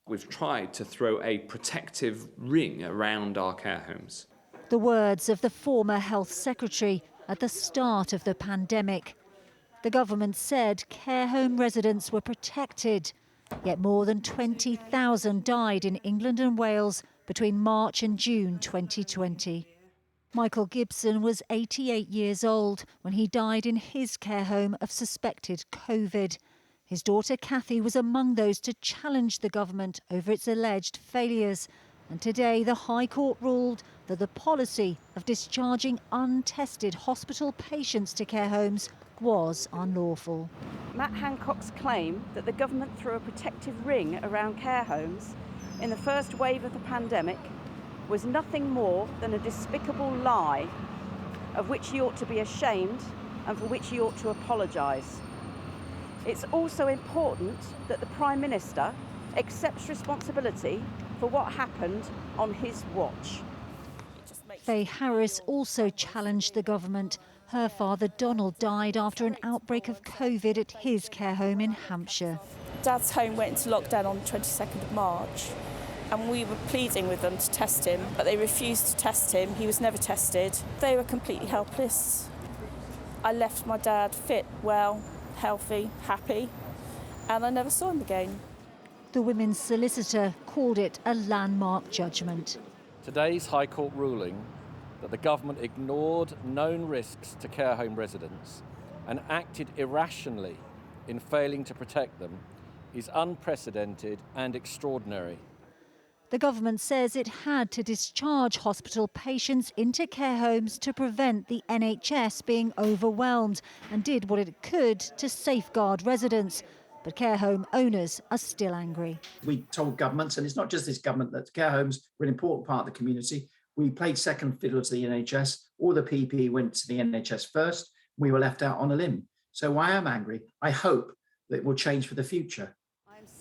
We've tried to throw a protective ring around our care homes. The words of the former Health Secretary at the start of the pandemic. The government said care home residents were protected, yet more than 20,000 died in England and Wales between March and June 2020. Michael Gibson was 88 years old when he died in his care home of suspected COVID. His daughter Kathy was among those to challenge the government over its alleged failures. And today the High Court ruled that the policy of discharging untested hospital patients to care homes was unlawful. Matt Hancock's claim that the government threw a protective ring around care homes in the first wave of the pandemic was nothing more than a despicable lie of which he ought to be ashamed and for which he ought to apologise. It's also important that the Prime Minister accepts responsibility for what happened on his watch. Faye Harris also challenged the government. Her father Donald died after an outbreak of COVID at his care home in Hampshire. Dad's home went into lockdown on the 22nd of March and we were pleading with them to test him, but they refused to test him. He was never tested. They were completely helpless. I left my dad fit, well, healthy, happy, and I never saw him again. The women's solicitor called it a landmark judgement. Today's High Court ruling that the government ignored known risks to care home residents and acted irrationally in failing to protect them is unprecedented and extraordinary. The government says it had to discharge hospital patients into care homes to prevent the NHS being overwhelmed and did what it could to safeguard residents. But care home owners are still angry. We told governments, and it's not just this government, that care homes were an important part of the community. We played second fiddle to the NHS. All the PPE went to the NHS first. We were left out on a limb. So I am angry. I hope that it will change for the future.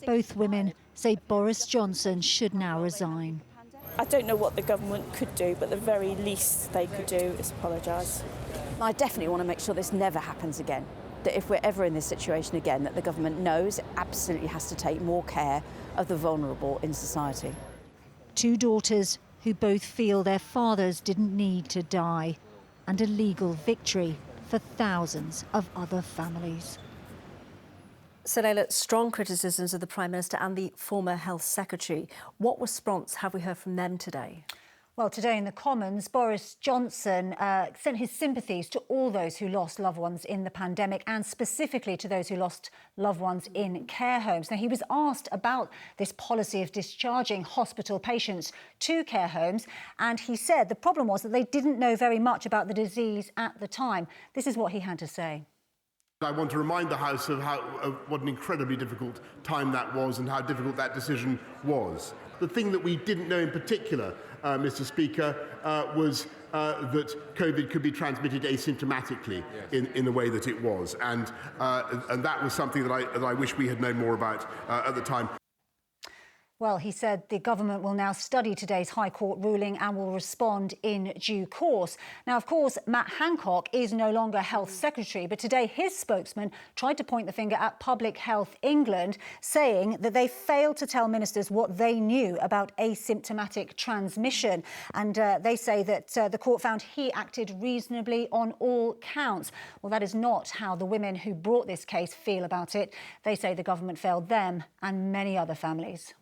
Both women say Boris Johnson should now resign. I don't know what the government could do, but the very least they could do is apologise. I definitely want to make sure this never happens again. That if we're ever in this situation again, that the government knows it absolutely has to take more care of the vulnerable in society. Two daughters who both feel their fathers didn't need to die, and a legal victory for thousands of other families. So, Leila, strong criticisms of the Prime Minister and the former Health Secretary. What response have we heard from them today? Well, today in the Commons, Boris Johnson sent his sympathies to all those who lost loved ones in the pandemic and specifically to those who lost loved ones in care homes. Now, he was asked about this policy of discharging hospital patients to care homes, and he said the problem was that they didn't know very much about the disease at the time. This is what he had to say. I want to remind the House of what an incredibly difficult time that was and how difficult that decision was. The thing that we didn't know in particular, Mr. Speaker, was that COVID could be transmitted asymptomatically in the way that it was. And that was something that I wish we had known more about at the time. Well, he said the government will now study today's High Court ruling and will respond in due course. Now, of course, Matt Hancock is no longer Health Secretary, but today his spokesman tried to point the finger at Public Health England, saying that they failed to tell ministers what they knew about asymptomatic transmission. And they say that the court found he acted reasonably on all counts. Well, that is not how the women who brought this case feel about it. They say the government failed them and many other families.